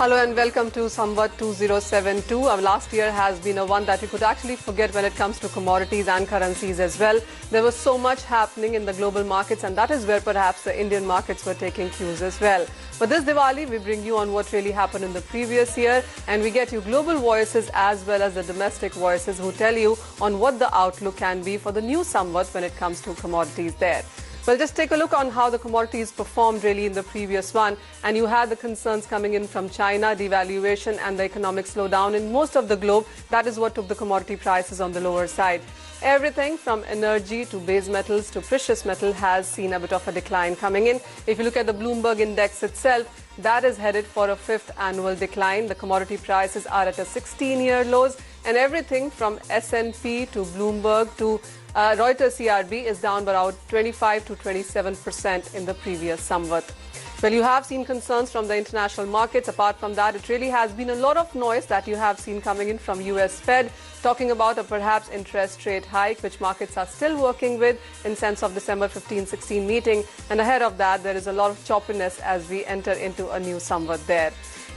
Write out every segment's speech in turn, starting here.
Hello and welcome to Samvat 2072. Our last year has been a one that we could actually forget when it comes to commodities and currencies as well. There was so much happening in the global markets, and that is where perhaps the Indian markets were taking cues as well. But this Diwali, we bring you on what really happened in the previous year, and we get you global voices as well as the domestic voices who tell you on what the outlook can be for the new Samvat when it comes to commodities there. Well, just take a look on how the commodities performed really in the previous one. And you had the concerns coming in from China, devaluation and the economic slowdown in most of the globe. That is what took the commodity prices on the lower side. Everything from energy to base metals to precious metal has seen a bit of a decline coming in. If you look at the Bloomberg index itself, that is headed for a fifth annual decline. The commodity prices are at a 16-year lows, and everything from S&P to Bloomberg to Reuters CRB is down by about 25 to 27% in the previous Samvat. Well, you have seen concerns from the international markets. Apart from that, it really has been a lot of noise that you have seen coming in from US Fed, talking about a perhaps interest rate hike, which markets are still working with in sense of December 15-16 meeting. And ahead of that, there is a lot of choppiness as we enter into a new Samvat there.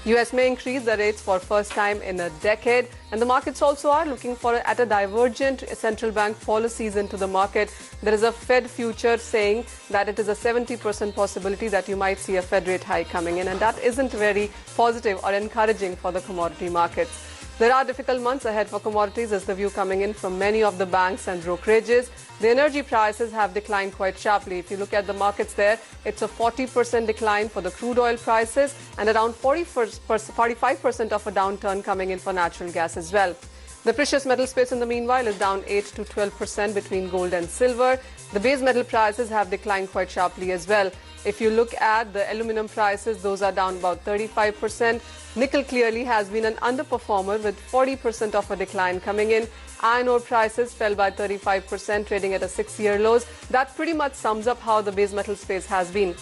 US may increase the rates for first time in a decade, and the markets also are looking for at a divergent central bank policies into the market. There is a Fed future saying that it is a 70% possibility that you might see a Fed rate hike coming in, and that isn't very positive or encouraging for the commodity markets. There are difficult months ahead for commodities, is the view coming in from many of the banks and brokerages. The energy prices have declined quite sharply. If you look at the markets there, it's a 40% decline for the crude oil prices and around 45% of a downturn coming in for natural gas as well. The precious metal space in the meanwhile is down 8 to 12% between gold and silver. The base metal prices have declined quite sharply as well. If you look at the aluminum prices, those are down about 35%. Nickel clearly has been an underperformer with 40% of a decline coming in. Iron ore prices fell by 35%, trading at a 6-year lows. That pretty much sums up how the base metal space has been.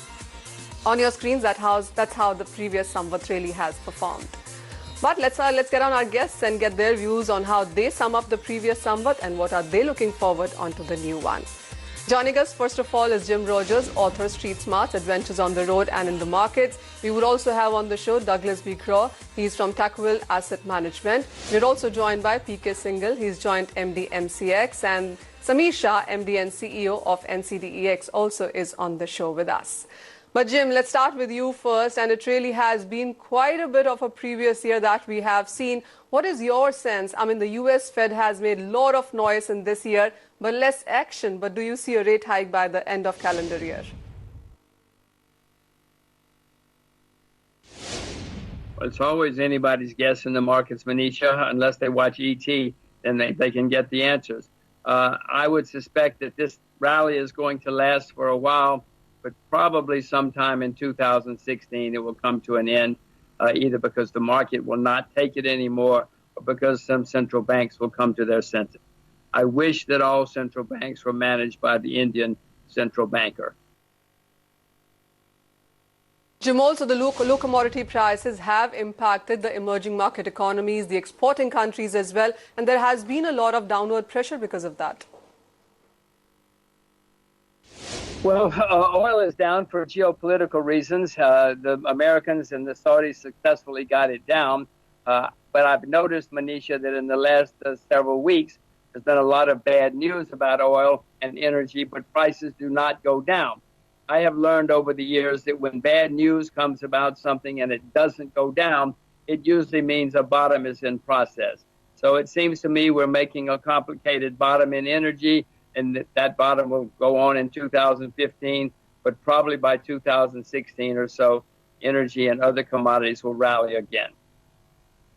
On your screens, that's how the previous Samvat really has performed. But let's get on our guests and get their views on how they sum up the previous Samvat and what are they looking forward onto the new one. Joining us, first of all, is Jim Rogers, author, Street Smarts, Adventures on the Road and in the Markets. We would also have on the show Douglas B. Graw. He's from Tackwell Asset Management. We're also joined by PK Singhal. He's joint MD NCDEX. And Samir Shah, MD and CEO of NCDEX, also is on the show with us. But Jim, let's start with you first. And it really has been quite a bit of a previous year that we have seen. What is your sense? I mean, the US Fed has made a lot of noise in this year, but less action. But do you see a rate hike by the end of calendar year? Well, it's always anybody's guess in the markets, Manisha, unless they watch ET, then they can get the answers. I would suspect that this rally is going to last for a while, but probably sometime in 2016 it will come to an end, either because the market will not take it anymore or because some central banks will come to their senses. I wish that all central banks were managed by the Indian central banker. Jim, also the low commodity prices have impacted the emerging market economies, the exporting countries as well, and there has been a lot of downward pressure because of that. Well, oil is down for geopolitical reasons. The Americans and the Saudis successfully got it down. But I've noticed, Manisha, that in the last several weeks, there's been a lot of bad news about oil and energy, but prices do not go down. I have learned over the years that when bad news comes about something and it doesn't go down, it usually means a bottom is in process. So it seems to me we're making a complicated bottom in energy, and that bottom will go on in 2015, but probably by 2016 or so, energy and other commodities will rally again.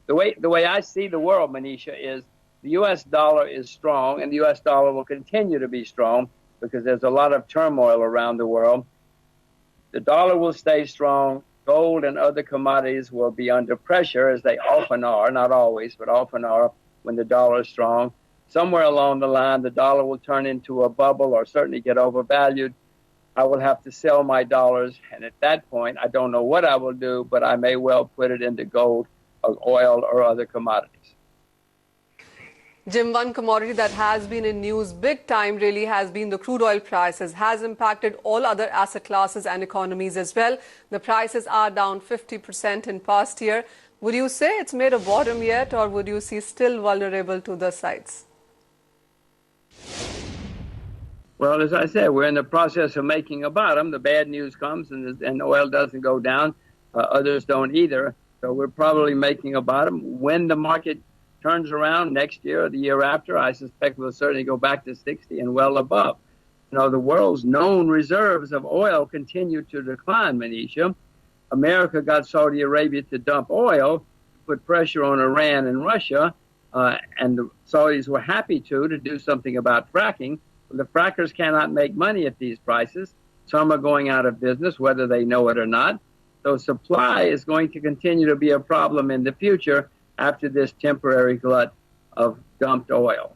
The way I see the world, Manisha, is the U.S. dollar is strong, and the U.S. dollar will continue to be strong because there's a lot of turmoil around the world. The dollar will stay strong. Gold and other commodities will be under pressure, as they often are, not always, but often are when the dollar is strong. Somewhere along the line, the dollar will turn into a bubble or certainly get overvalued. I will have to sell my dollars, and at that point, I don't know what I will do, but I may well put it into gold or oil or other commodities. Jim, one commodity that has been in news big time really has been the crude oil prices, has impacted all other asset classes and economies as well. The prices are down 50% in past year. Would you say it's made a bottom yet, or would you see still vulnerable to the sides? Well, as I said, we're in the process of making a bottom. The bad news comes and oil doesn't go down. Others don't either. So we're probably making a bottom. When the market turns around next year or the year after, I suspect we'll certainly go back to 60 and well above. The world's known reserves of oil continue to decline, Manisha. America got Saudi Arabia to dump oil, put pressure on Iran and Russia, and the Saudis were happy to do something about fracking. The frackers cannot make money at these prices. Some are going out of business, whether they know it or not. So supply is going to continue to be a problem in the future after this temporary glut of dumped oil.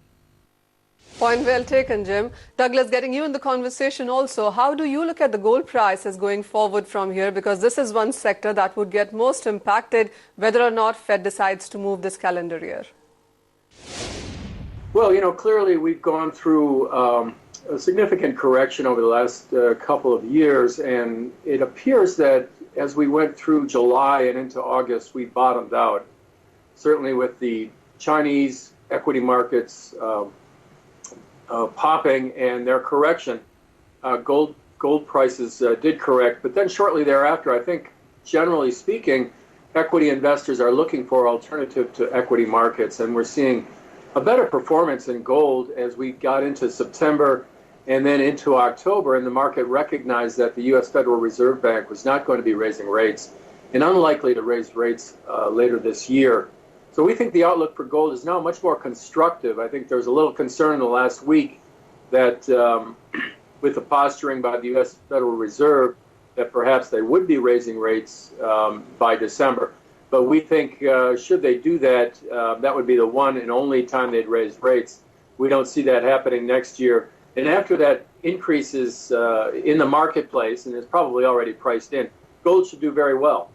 Point well taken, Jim. Douglas, getting you in the conversation also, how do you look at the gold prices going forward from here? Because this is one sector that would get most impacted whether or not Fed decides to move this calendar year. Well, clearly we've gone through a significant correction over the last couple of years, and it appears that as we went through July and into August, we bottomed out. Certainly with the Chinese equity markets popping and their correction, gold prices did correct. But then shortly thereafter, I think, generally speaking, equity investors are looking for alternative to equity markets, and we're seeing a better performance in gold as we got into September and then into October, and the market recognized that the U.S. Federal Reserve Bank was not going to be raising rates and unlikely to raise rates later this year. So we think the outlook for gold is now much more constructive. I think there was a little concern in the last week that with the posturing by the U.S. Federal Reserve that perhaps they would be raising rates by December. But we think should they do that, that would be the one and only time they'd raise rates. We don't see that happening next year. And after that increases in the marketplace, and it's probably already priced in, gold should do very well.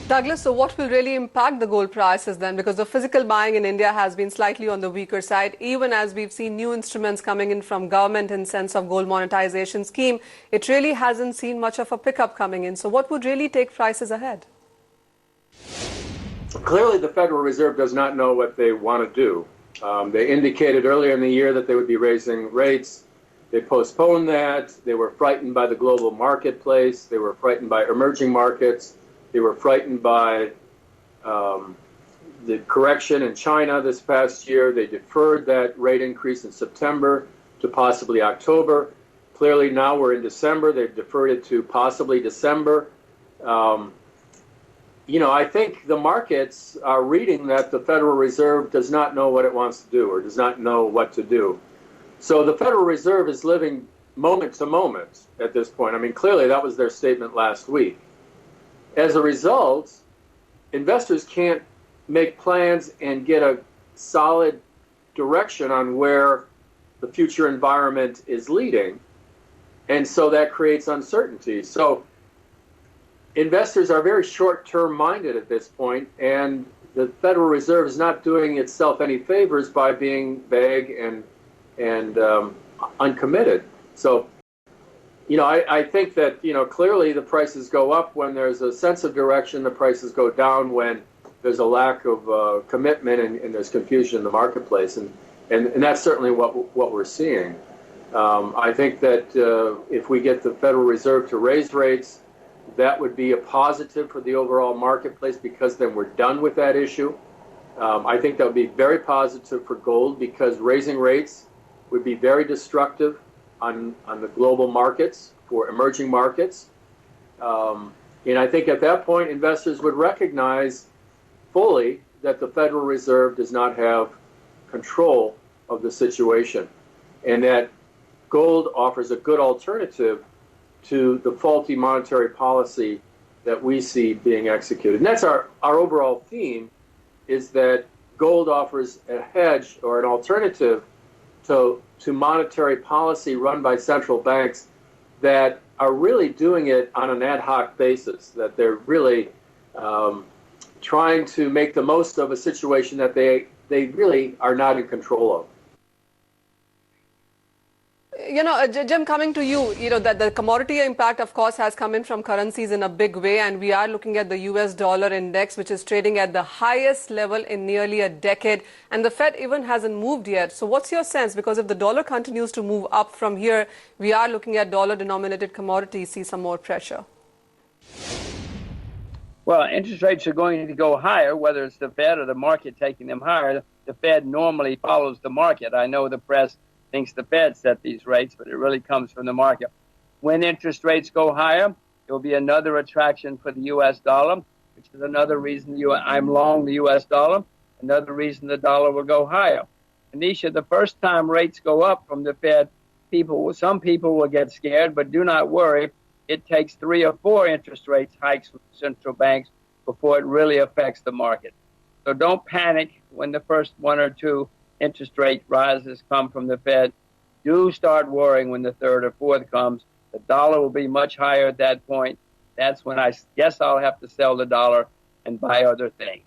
Douglas, so what will really impact the gold prices then? Because the physical buying in India has been slightly on the weaker side. Even as we've seen new instruments coming in from government in sense of gold monetization scheme, it really hasn't seen much of a pickup coming in. So what would really take prices ahead? Clearly, the Federal Reserve does not know what they want to do. They indicated earlier in the year that they would be raising rates. They postponed that. They were frightened by the global marketplace. They were frightened by emerging markets. They were frightened by the correction in China this past year. They deferred that rate increase in September to possibly October. Clearly, now we're in December. They've deferred it to possibly December. I think the markets are reading that the Federal Reserve does not know what it wants to do or does not know what to do. So the Federal Reserve is living moment to moment at this point. I mean, clearly that was their statement last week. As a result, investors can't make plans and get a solid direction on where the future environment is leading. And so that creates uncertainty. So investors are very short-term minded at this point, and the Federal Reserve is not doing itself any favors by being vague and uncommitted. So, I think that, clearly the prices go up when there's a sense of direction. The prices go down when there's a lack of commitment and there's confusion in the marketplace. And that's certainly what we're seeing. I think that if we get the Federal Reserve to raise rates, that would be a positive for the overall marketplace because then we're done with that issue. I think that would be very positive for gold because raising rates would be very destructive on the global markets for emerging markets. And I think at that point, investors would recognize fully that the Federal Reserve does not have control of the situation and that gold offers a good alternative to the faulty monetary policy that we see being executed. And that's our overall theme, is that gold offers a hedge or an alternative to monetary policy run by central banks that are really doing it on an ad hoc basis, that they're really trying to make the most of a situation that they they really are not in control of. Jim, coming to you, that the commodity impact, of course, has come in from currencies in a big way. And we are looking at the US dollar index, which is trading at the highest level in nearly a decade. And the Fed even hasn't moved yet. So what's your sense? Because if the dollar continues to move up from here, we are looking at dollar-denominated commodities see some more pressure. Well, interest rates are going to go higher, whether it's the Fed or the market taking them higher. The Fed normally follows the market. I know the press thinks the Fed set these rates, but it really comes from the market. When interest rates go higher, there will be another attraction for the U.S. dollar, which is another reason I'm long the U.S. dollar, another reason the dollar will go higher. Anisha, the first time rates go up from the Fed, some people will get scared, but do not worry. It takes 3 or 4 interest rates hikes from central banks before it really affects the market. So don't panic when the first 1 or 2 interest rate rises come from the Fed. Do start worrying when the 3rd or 4th comes. The dollar will be much higher at that point. That's when I guess I'll have to sell the dollar and buy other things.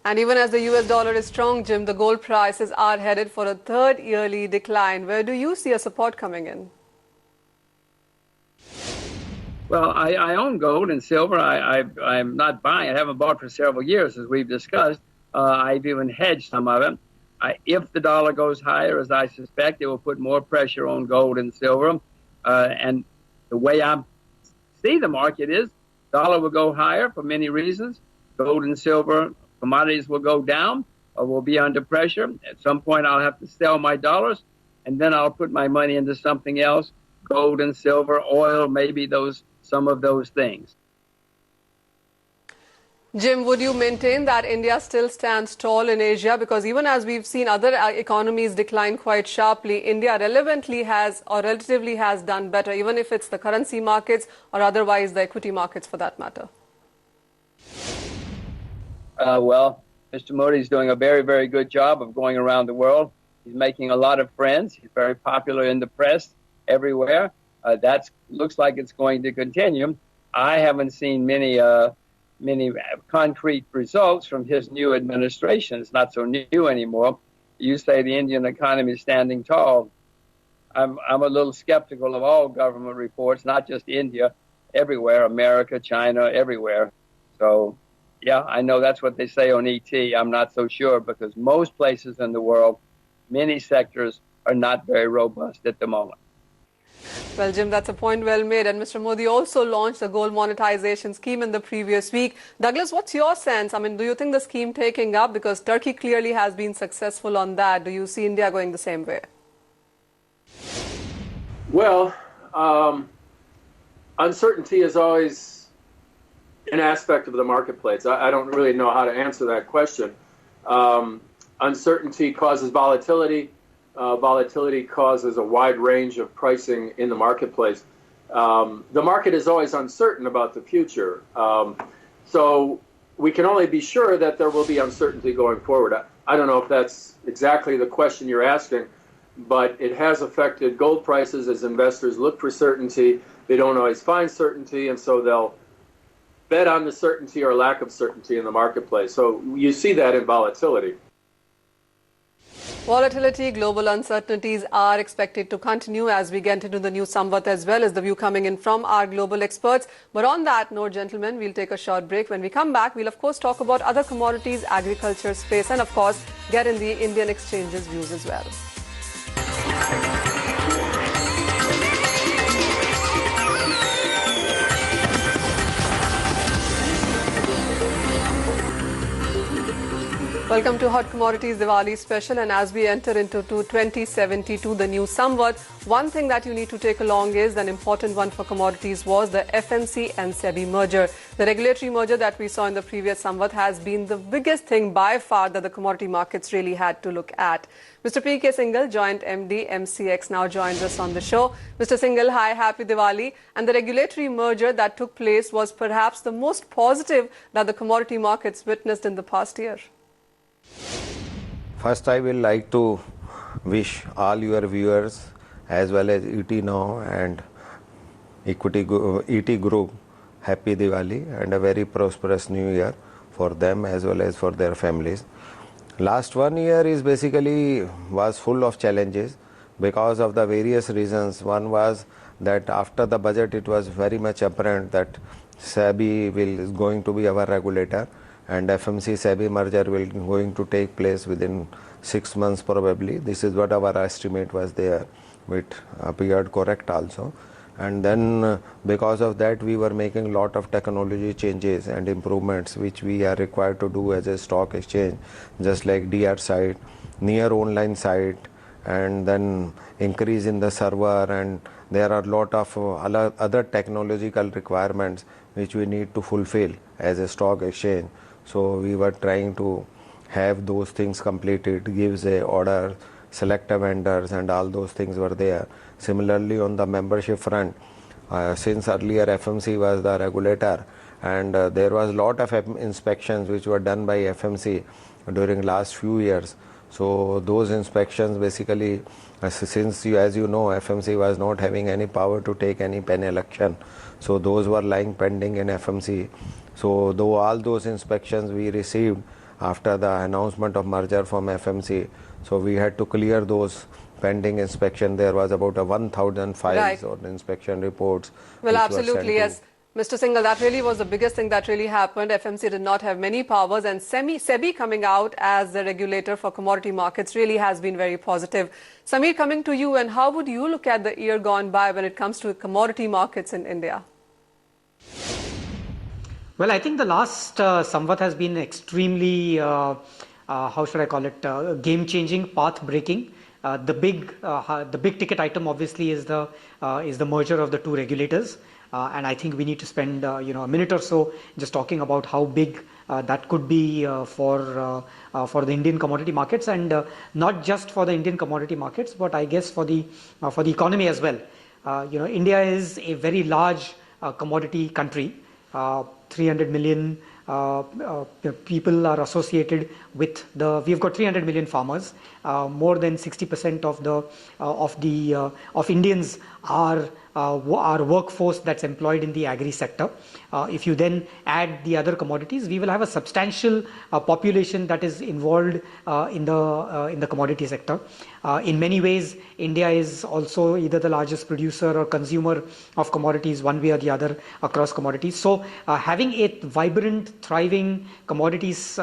And even as the US dollar is strong, Jim, the gold prices are headed for a 3rd yearly decline. Where do you see a support coming in? Well, I own gold and silver. I'm not buying. I haven't bought for several years, as we've discussed. I've even hedged some of it. If the dollar goes higher, as I suspect, it will put more pressure on gold and silver. And the way I see the market is dollar will go higher for many reasons. Gold and silver commodities will go down or will be under pressure. At some point, I'll have to sell my dollars, and then I'll put my money into something else, gold and silver, oil, maybe some of those things. Jim, would you maintain that India still stands tall in Asia? Because even as we've seen other economies decline quite sharply, India relatively has done better, even if it's the currency markets or otherwise the equity markets for that matter. Well, Mr. Modi is doing a very, very good job of going around the world. He's making a lot of friends. He's very popular in the press everywhere. That looks like it's going to continue. I haven't seen many concrete results from his new administration. It's not so new anymore. You say the Indian economy is standing tall. I'm a little skeptical of all government reports, not just India, everywhere, America, China, everywhere. So, yeah, I know that's what they say on ET. I'm not so sure because most places in the world, many sectors are not very robust at the moment. Well, Jim, that's a point well made. And Mr. Modi also launched the gold monetization scheme in the previous week. Douglas, what's your sense? I mean, do you think the scheme taking up? Because Turkey clearly has been successful on that. Do you see India going the same way? Well, uncertainty is always an aspect of the marketplace. I don't really know how to answer that question. Uncertainty causes volatility. Volatility causes a wide range of pricing in the marketplace. The market is always uncertain about the future. So we can only be sure that there will be uncertainty going forward. I don't know if that's exactly the question you're asking, but it has affected gold prices as investors look for certainty. They don't always find certainty, and so they'll bet on the certainty or lack of certainty in the marketplace. So you see that in volatility. Volatility, global uncertainties are expected to continue as we get into the new Samvat as well as the view coming in from our global experts. But on that note, gentlemen, we'll take a short break. When we come back, we'll of course talk about other commodities, agriculture, space, and of course get in the Indian exchanges views as well. Welcome to Hot Commodities Diwali special, and as we enter into 2072, the new Samvat, one thing that you need to take along is an important one for commodities was the FMC and SEBI merger. The regulatory merger that we saw in the previous Samvat has been the biggest thing by far that the commodity markets really had to look at. Mr. P.K. Singhal, Joint MD, NCDEX, now joins us on the show. Mr. Singhal, hi, happy Diwali. And the regulatory merger that took place was perhaps the most positive that the commodity markets witnessed in the past year. First, I will like to wish all your viewers as well as ET Now and ET Group happy Diwali and a very prosperous new year for them as well as for their families. Last 1 year is basically was full of challenges because of the various reasons. One was that after the budget it was very much apparent that SEBI is going to be our regulator, and FMC SEBI merger will going to take place within 6 months probably. This is what our estimate was there, which appeared correct also. And then because of that we were making lot of technology changes and improvements which we are required to do as a stock exchange, just like DR site, near online site, and then increase in the server, and there are lot of other technological requirements which we need to fulfill as a stock exchange. So we were trying to have those things completed, gives a order, select a vendors, and all those things were there. Similarly on the membership front, since earlier FMC was the regulator, and there was lot of inspections which were done by FMC during last few years. So those inspections basically, since as you know, FMC was not having any power to take any penal action, so those were lying pending in FMC. So though all those inspections we received after the announcement of merger from FMC, so we had to clear those pending inspection. There was about 1,000 files or inspection reports. Well, absolutely, yes. Mr. Singhal, that really was the biggest thing that really happened. FMC did not have many powers, and SEBI coming out as the regulator for commodity markets really has been very positive. Samir, coming to you, and how would you look at the year gone by when it comes to commodity markets in India? Well, I think the last Samvat has been extremely, how should I call it, game-changing, path-breaking. The big ticket item obviously is the merger of the two regulators, and I think we need to spend a minute or so just talking about how big that could be for the Indian commodity markets, and not just for the Indian commodity markets, but I guess for the economy as well. India is a very large commodity country. 300 million people are associated with we've got 300 million farmers. More than 60% of Indians are workforce that's employed in the agri sector. If you then add the other commodities, we will have a substantial population that is involved in the commodity sector. In many ways, India is also either the largest producer or consumer of commodities, one way or the other, across commodities. So having a vibrant, thriving commodities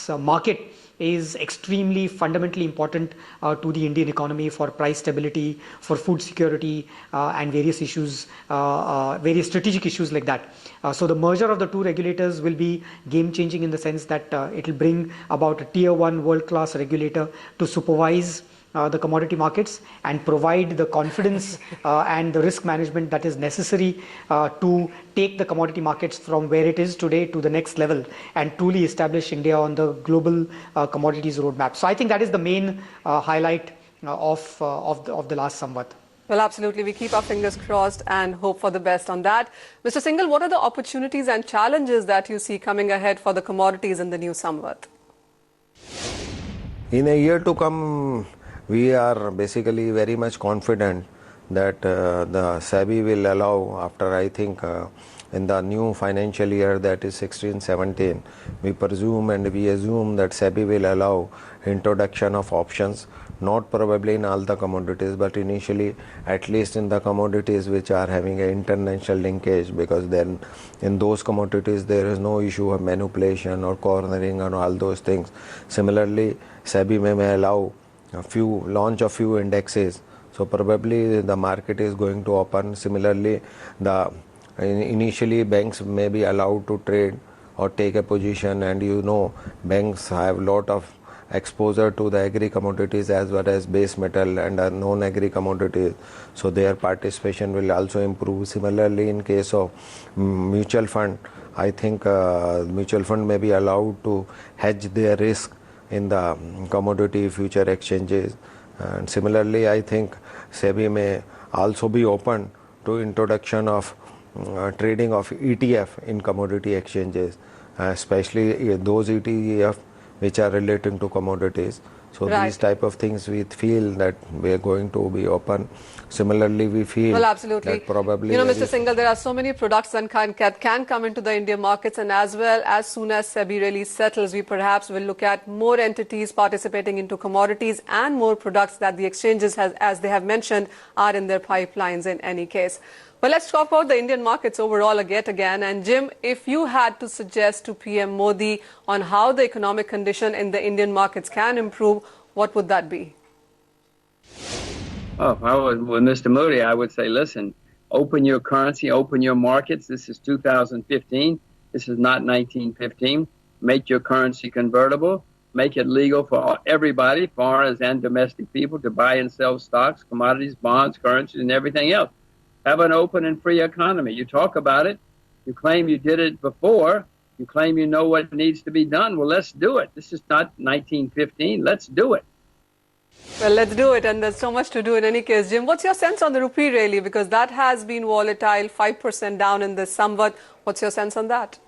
market is extremely fundamentally important to the Indian economy for price stability, for food security, and various issues, various strategic issues like that. So the merger of the two regulators will be game changing in the sense that it will bring about a tier 1 world-class regulator to supervise the commodity markets and provide the confidence and the risk management that is necessary to take the commodity markets from where it is today to the next level and truly establish India on the global commodities roadmap. So I think that is the main highlight of the last Samvat. Well, absolutely. We keep our fingers crossed and hope for the best on that. Mr. Singhal, what are the opportunities and challenges that you see coming ahead for the commodities in the new Samvat? In a year to come, we are basically very much confident that the SEBI will allow, after I think in the new financial year, that is 16-17, we presume and we assume that SEBI will allow introduction of options, not probably in all the commodities, but initially at least in the commodities which are having an international linkage, because then in those commodities there is no issue of manipulation or cornering and all those things. Similarly, SEBI may allow launch a few indexes, so probably the market is going to open. Similarly, initially banks may be allowed to trade or take a position, and banks have lot of exposure to the agri commodities as well as base metal and non-agri commodities, so their participation will also improve. Similarly, in case of mutual fund, I think mutual fund may be allowed to hedge their risk in the commodity future exchanges. And similarly, I think SEBI may also be open to introduction of trading of ETF in commodity exchanges, especially those ETF which are relating to commodities. So Right. these type of things we feel that we are going to be open. Similarly, we feel Well, absolutely. that probably You know, very Mr. Singhal, there are so many products that can come into the Indian markets, and as well, as soon as SEBI really settles, we perhaps will look at more entities participating into commodities and more products that the exchanges, as they have mentioned, are in their pipelines in any case. But let's talk about the Indian markets overall again. And Jim, if you had to suggest to PM Modi on how the economic condition in the Indian markets can improve, what would that be? Oh, if I was with Mr. Modi, I would say, listen, open your currency, open your markets. This is 2015. This is not 1915. Make your currency convertible. Make it legal for everybody, foreigners and domestic people, to buy and sell stocks, commodities, bonds, currencies, and everything else. Have an open and free economy. You talk about it. You claim you did it before. You claim you know what needs to be done. Well, let's do it. This is not 1915. Let's do it. Well, let's do it, and there's so much to do in any case. Jim, what's your sense on the rupee really? Because that has been volatile, 5% down in this somewhat. What's your sense on that?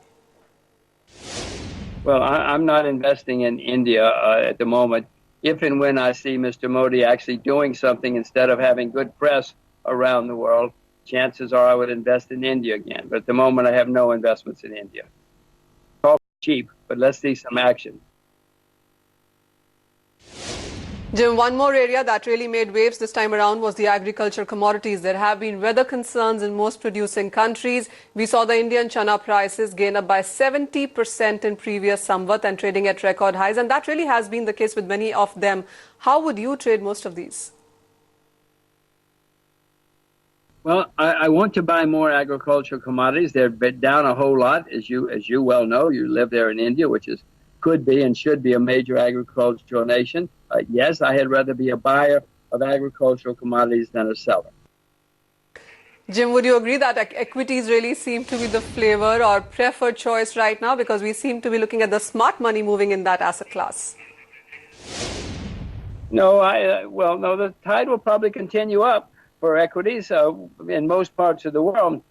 Well, I'm not investing in India at the moment. If and when I see Mr. Modi actually doing something instead of having good press around the world, chances are I would invest in India again. But at the moment, I have no investments in India. Talk cheap, but let's see some action. Jim, one more area that really made waves this time around was the agriculture commodities. There have been weather concerns in most producing countries. We saw the Indian chana prices gain up by 70% in previous Samvat and trading at record highs, and that really has been the case with many of them. How would you trade most of these? Well, I want to buy more agricultural commodities. They're down a whole lot, as you well know. You live there in India, which could be and should be a major agricultural nation. Yes, I had rather be a buyer of agricultural commodities than a seller. Jim, would you agree that equities really seem to be the flavor or preferred choice right now, because we seem to be looking at the smart money moving in that asset class? No, no, the tide will probably continue up for equities in most parts of the world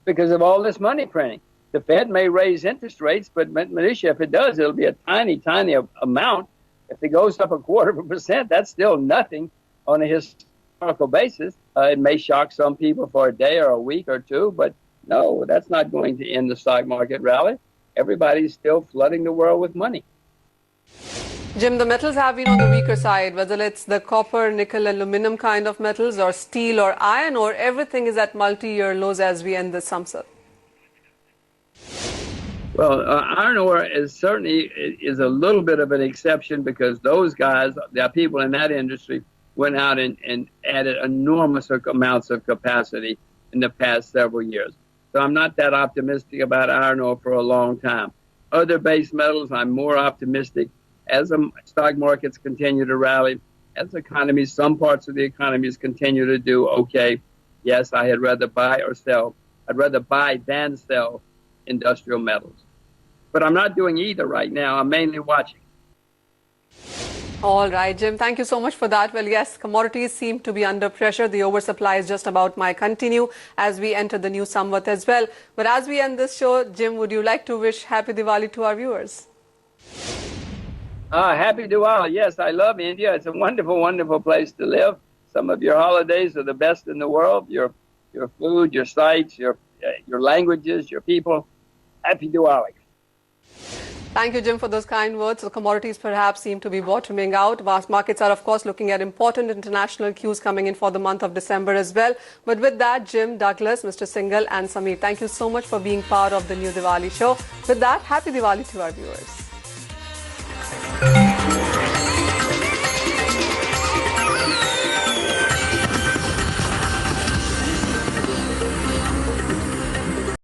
because of all this money printing. The Fed may raise interest rates, but Manisha, if it does, it'll be a tiny, tiny amount. If it goes up 0.25%, that's still nothing on a historical basis. It may shock some people for a day or a week or two, but no, that's not going to end the stock market rally. Everybody's still flooding the world with money. Jim, the metals have been on the weaker side, whether it's the copper, nickel, aluminum kind of metals, or steel or iron ore, everything is at multi-year lows as we end this Samsat. Well, iron ore is certainly a little bit of an exception because those guys, the people in that industry, went out and added enormous amounts of capacity in the past several years. So I'm not that optimistic about iron ore for a long time. Other base metals, I'm more optimistic as the stock markets continue to rally, as economies, some parts of the economies continue to do okay. Yes, I had rather buy or sell. I'd rather buy than sell industrial metals. But I'm not doing either right now. I'm mainly watching. All right, Jim, thank you so much for that. Well, yes, commodities seem to be under pressure. The oversupply is just about might continue as we enter the new Samvat as well. But as we end this show, Jim, would you like to wish Happy Diwali to our viewers? Happy Diwali. Yes, I love India. It's a wonderful, wonderful place to live. Some of your holidays are the best in the world. Your food, your sights, your languages, your people. Happy Diwali. Thank you, Jim, for those kind words. The commodities perhaps seem to be bottoming out. Vast markets are, of course, looking at important international cues coming in for the month of December as well. But with that, Jim, Douglas, Mr. Singhal and Samir, thank you so much for being part of the new Diwali show. With that, Happy Diwali to our viewers.